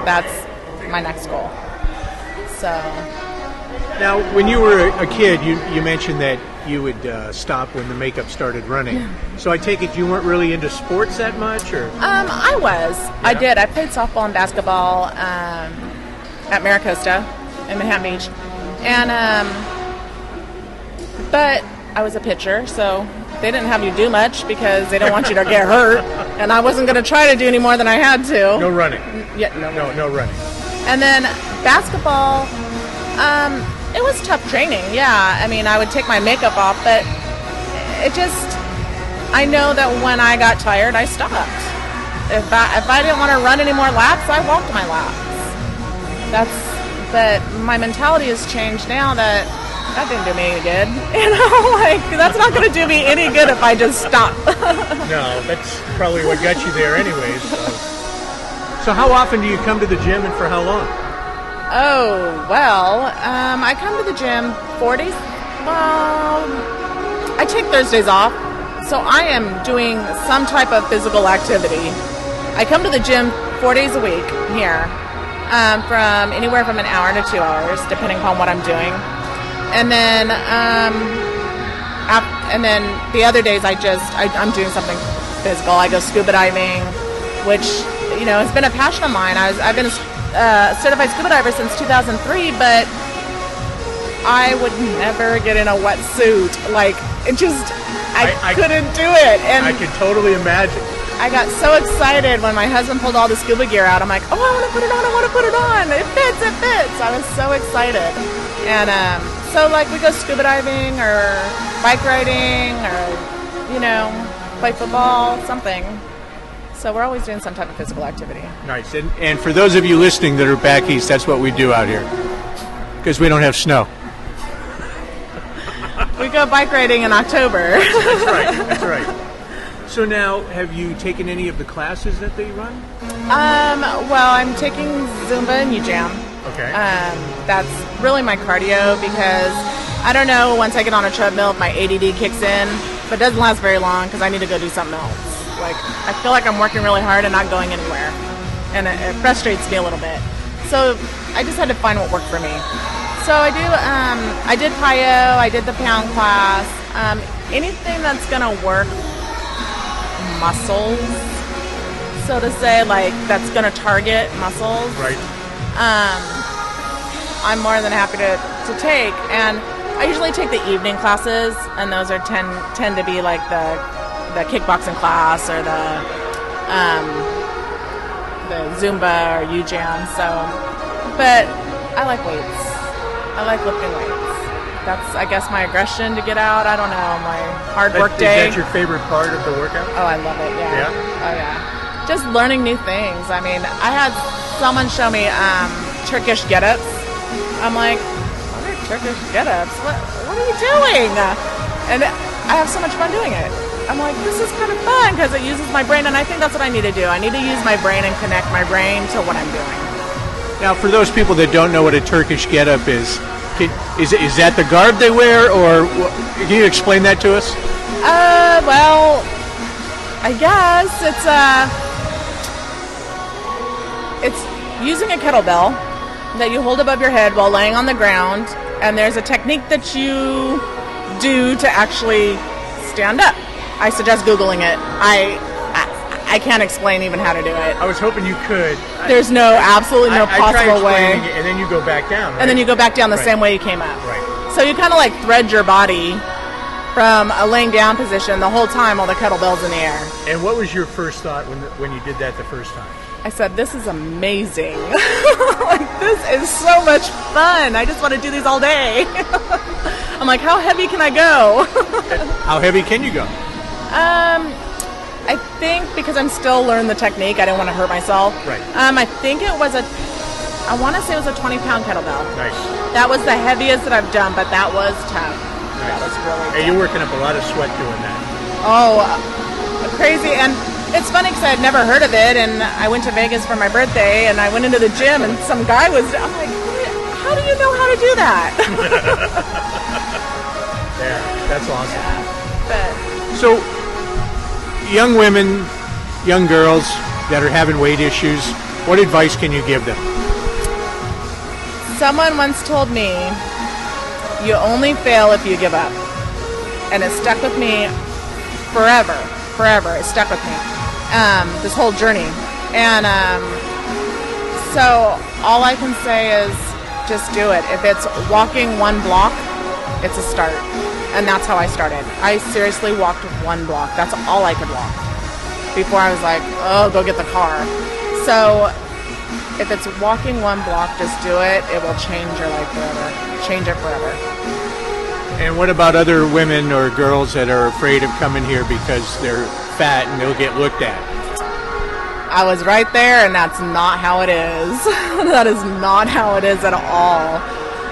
that's my next goal. So. Now, when you were a kid, you mentioned that you would stop when the makeup started running. So I take it you weren't really into sports that much, or? I was. Yeah. I did. I played softball and basketball at Maricosta in Manhattan Beach, and but I was a pitcher, so they didn't have you do much because they don't want you to get hurt, and I wasn't going to try to do any more than I had to. No running. Yeah, no running. And then basketball. It was tough training, yeah. I mean, I would take my makeup off, but I know that when I got tired, I stopped. If I didn't want to run any more laps, I walked my laps. But my mentality has changed now that didn't do me any good. Like, that's not going to do me any good if I just stop. No, that's probably what got you there anyways. So how often do you come to the gym and for how long? Oh, well, I come to the gym 4 days. Well, I take Thursdays off, so I am doing some type of physical activity. I come to the gym 4 days a week here, from anywhere from an hour to 2 hours, depending upon what I'm doing. And then the other days I'm doing something physical. I go scuba diving, which, has been a passion of mine. I've been certified scuba diver since 2003, but I would never get in a wetsuit. Like, I couldn't do it. And I could totally imagine. I got so excited when my husband pulled all the scuba gear out. I'm like, oh, I want to put it on. It fits. I was so excited. And so, like, we go scuba diving or bike riding or, play football, something. So we're always doing some type of physical activity. Nice. And for those of you listening that are back east, that's what we do out here, because we don't have snow. We go bike riding in October. That's right. So now, have you taken any of the classes that they run? Well, I'm taking Zumba and U-Jam. Okay. That's really my cardio because, I don't know, once I get on a treadmill, if my ADD kicks in, but it doesn't last very long because I need to go do something else. Like, I feel like I'm working really hard and not going anywhere, and it frustrates me a little bit. So I just had to find what worked for me. So I did plyo, I did the pound class, anything that's gonna work muscles, so to say, like that's gonna target muscles. Right. I'm more than happy to take, and I usually take the evening classes, and those are tend to be like the kickboxing class or the Zumba or U-Jam. So, but I like weights. I like lifting weights. That's, I guess, my aggression to get out. I don't know, my hard work day. Is that your favorite part of the workout? Oh, I love it. Yeah. Oh yeah. Just learning new things. I mean, I had someone show me Turkish get-ups. I'm like, what are Turkish get-ups? What are you doing? And I have so much fun doing it. I'm like, this is kind of fun because it uses my brain, and I think that's what I need to do. I need to use my brain and connect my brain to what I'm doing. Now, for those people that don't know what a Turkish get-up is that the garb they wear, or can you explain that to us? Well, I guess it's using a kettlebell that you hold above your head while laying on the ground, and there's a technique that you do to actually stand up. I suggest Googling it. I can't explain even how to do it. I was hoping you could. There's absolutely no possible way. It, and then you go back down, right? And then you go back down the same way you came up. Right. So you kind of like thread your body from a laying down position the whole time while the kettlebell's in the air. And what was your first thought when you did that the first time? I said, this is amazing. Like, this is so much fun. I just want to do these all day. I'm like, how heavy can I go? How heavy can you go? I think because I'm still learning the technique, I didn't want to hurt myself. Right. I think I want to say it was a 20-pound kettlebell. Nice. That was the heaviest that I've done, but that was tough. Nice. That was really tough. Hey, you're working up a lot of sweat doing that. Oh, crazy. And it's funny because I had never heard of it, and I went to Vegas for my birthday, and I went into the gym, and some guy I'm like, how do you know how to do that? Yeah, that's awesome. Yeah, so, young women, young girls that are having weight issues, What advice can you give them? Someone once told me, you only fail if you give up. And it stuck with me forever. It stuck with me. This whole journey. And so all I can say is just do it. If it's walking one block, it's a start. And that's how I started. I seriously walked one block. That's all I could walk. Before I was like, oh, go get the car. So if it's walking one block, just do it. It will change your life forever. Change it forever. And what about other women or girls that are afraid of coming here because they're fat and they'll get looked at? I was right there, and that's not how it is. That is not how it is at all.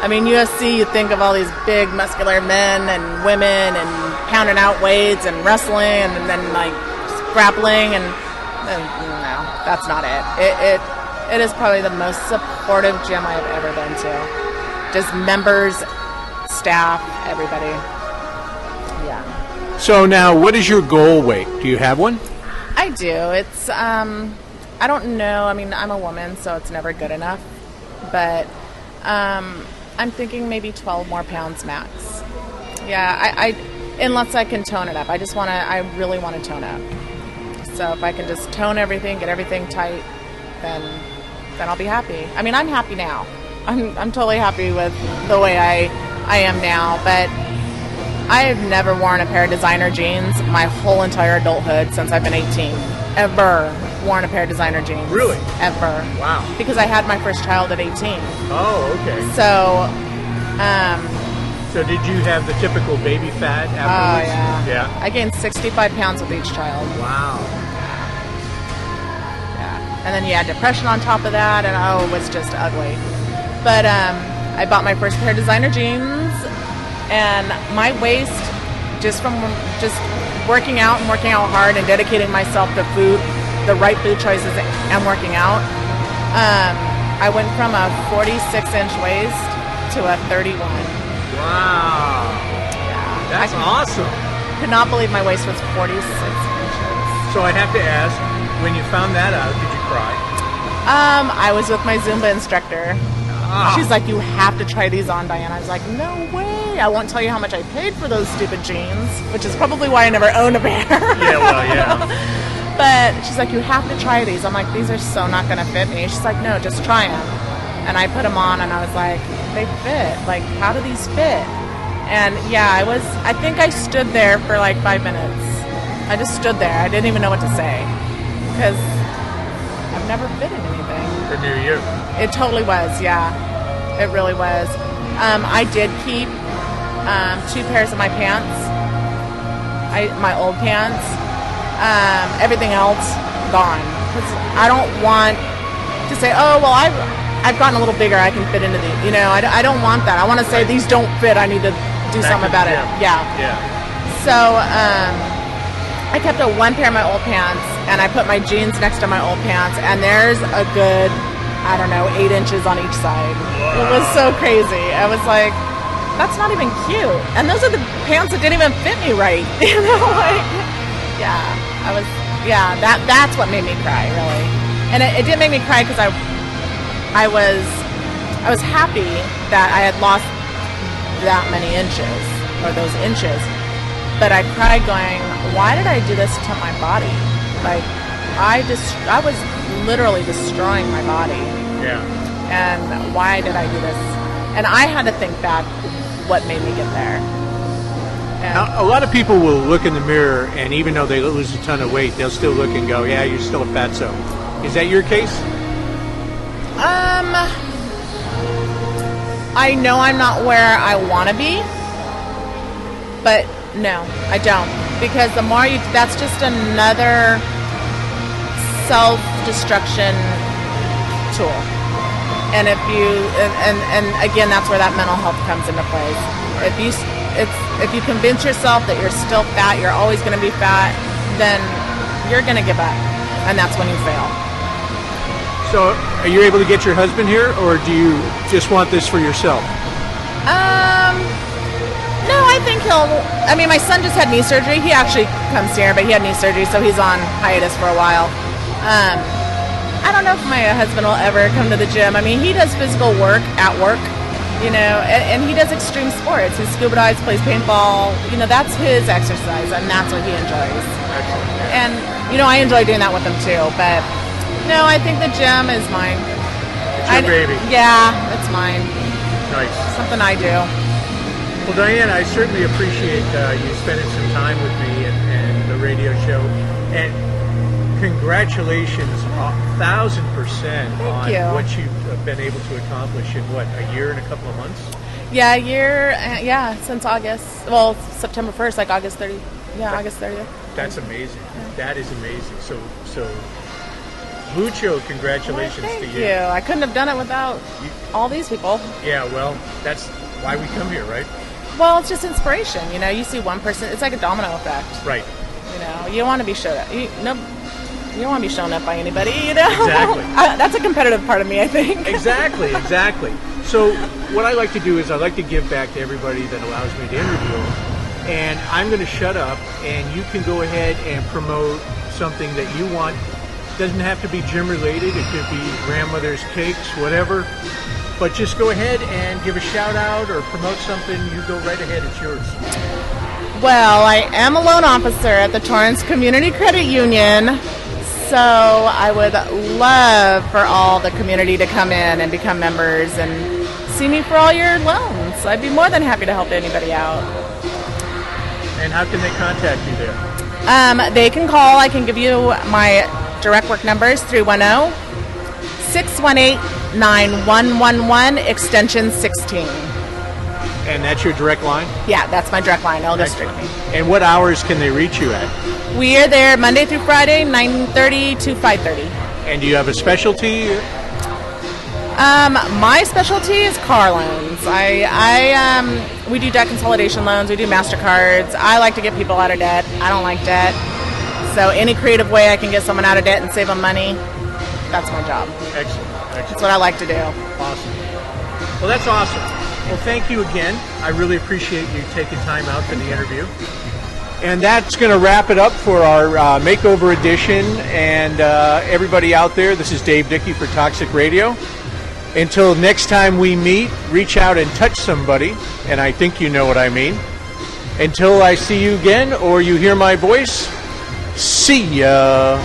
I mean, UFC, you think of all these big, muscular men and women and pounding out weights and wrestling and then, like, grappling, and no, that's not it. It is probably the most supportive gym I've ever been to. Just members, staff, everybody. Yeah. So now, what is your goal weight? Do you have one? I do. It's, I don't know. I mean, I'm a woman, so it's never good enough. But I'm thinking maybe 12 more pounds max. Yeah, I unless I can tone it up. I really want to tone up. So if I can just tone everything, get everything tight, then I'll be happy. I mean, I'm happy now. I'm totally happy with the way I am now, but I have never worn a pair of designer jeans my whole entire adulthood since I've been 18. Ever worn a pair of designer jeans. Really? Ever. Wow. Because I had my first child at 18. Oh, okay. So, so did you have the typical baby fat afterwards? Oh, yeah. Yeah. I gained 65 pounds with each child. Wow. Yeah. And then you had depression on top of that, and it was just ugly. But I bought my first pair of designer jeans, and my waist, just from working out hard and dedicating myself to food, the right food choices and working out, I went from a 46-inch waist to a 31. Wow. Yeah. That's awesome. Could not believe my waist was 46 inches. So I have to ask, when you found that out, did you cry? I was with my Zumba instructor. She's like, you have to try these on, Diana. I was like, no way. I won't tell you how much I paid for those stupid jeans, which is probably why I never owned a pair. Yeah, well, yeah. But she's like, you have to try these. I'm like, these are so not going to fit me. She's like, no, just try them. And I put them on, and I was like, they fit. Like, how do these fit? And yeah, I think I stood there for like 5 minutes. I just stood there. I didn't even know what to say because I've never fit in anything. For New Year. It totally was, yeah. It really was. I did keep 2 pairs of my pants, my old pants. Everything else, gone. 'Cause I don't want to say, oh, well, I've gotten a little bigger, I can fit into these. You know, I don't want that. I want to say, these don't fit, I need to do something about it. Yeah. So, I kept 1 pair of my old pants, and I put my jeans next to my old pants, and there's a good, I don't know, 8 inches on each side. Wow. It was so crazy. I was like, that's not even cute. And those are the pants that didn't even fit me right. You know, like, that's what made me cry, really. And it didn't make me cry because I was happy that I had lost that many inches, or those inches. But I cried going, why did I do this to my body? Like, I was literally destroying my body. Yeah. And why did I do this? And I had to think back what made me get there. Now, a lot of people will look in the mirror, and even though they lose a ton of weight, they'll still look and go, yeah, you're still a fatso. Is that your case? I know I'm not where I want to be, but no, I don't. Because the more that's just another self-destruction tool. And if you, and again, that's where that mental health comes into place. If you convince yourself that you're still fat, you're always going to be fat, then you're going to give up. And that's when you fail. So, are you able to get your husband here, or do you just want this for yourself? No, I think my son just had knee surgery. He actually comes here, but he had knee surgery, so he's on hiatus for a while. I don't know if my husband will ever come to the gym. I mean, he does physical work at work, you know, and he does extreme sports. He scuba dives, plays paintball. You know, that's his exercise, and that's what he enjoys. Excellent. Yeah. And, you know, I enjoy doing that with him too. But, no, I think the gym is mine. It's your baby. Yeah, it's mine. Nice. Something I do. Well, Diane, I certainly appreciate you spending some time with me and the radio show. And congratulations 1,000% on you. what you've been able to accomplish in, what, a year and a couple of months? Yeah, a year, since August. Well, September 1st, like August 30th. Yeah, August 30th. That's amazing. Yeah. That is amazing. So mucho congratulations Well, to you. Thank you. I couldn't have done it without all these people. Yeah, well, that's why we come here, right? Well, it's just inspiration. You know, you see one person, it's like a domino effect. Right. You know, you don't want to be shown up. You don't want to be shown up by anybody, you know? Exactly. That's a competitive part of me, I think. Exactly. So what I like to do is I like to give back to everybody that allows me to interview them. And I'm going to shut up, and you can go ahead and promote something that you want. Doesn't have to be gym related. It could be grandmother's cakes, whatever. But just go ahead and give a shout out or promote something. You go right ahead. It's yours. Well, I am a loan officer at the Torrance Community Credit Union. So I would love for all the community to come in and become members and see me for all your loans. I'd be more than happy to help anybody out. And how can they contact you there? They can call. I can give you my direct work numbers, 310-618-9111, extension 16. And that's your direct line? Yeah, that's my direct line. They'll go straight to me. And what hours can they reach you at? We are there Monday through Friday, 9:30 to 5:30. And do you have a specialty? My specialty is car loans. We do debt consolidation loans. We do MasterCards. I like to get people out of debt. I don't like debt. So any creative way I can get someone out of debt and save them money, that's my job. Excellent. That's what I like to do. Awesome. Well, that's awesome. Well, thank you again. I really appreciate you taking time out for the interview. And that's going to wrap it up for our makeover edition. And everybody out there, this is Dave Dickey for Toxic Radio. Until next time we meet, reach out and touch somebody, and I think you know what I mean. Until I see you again or you hear my voice, see ya.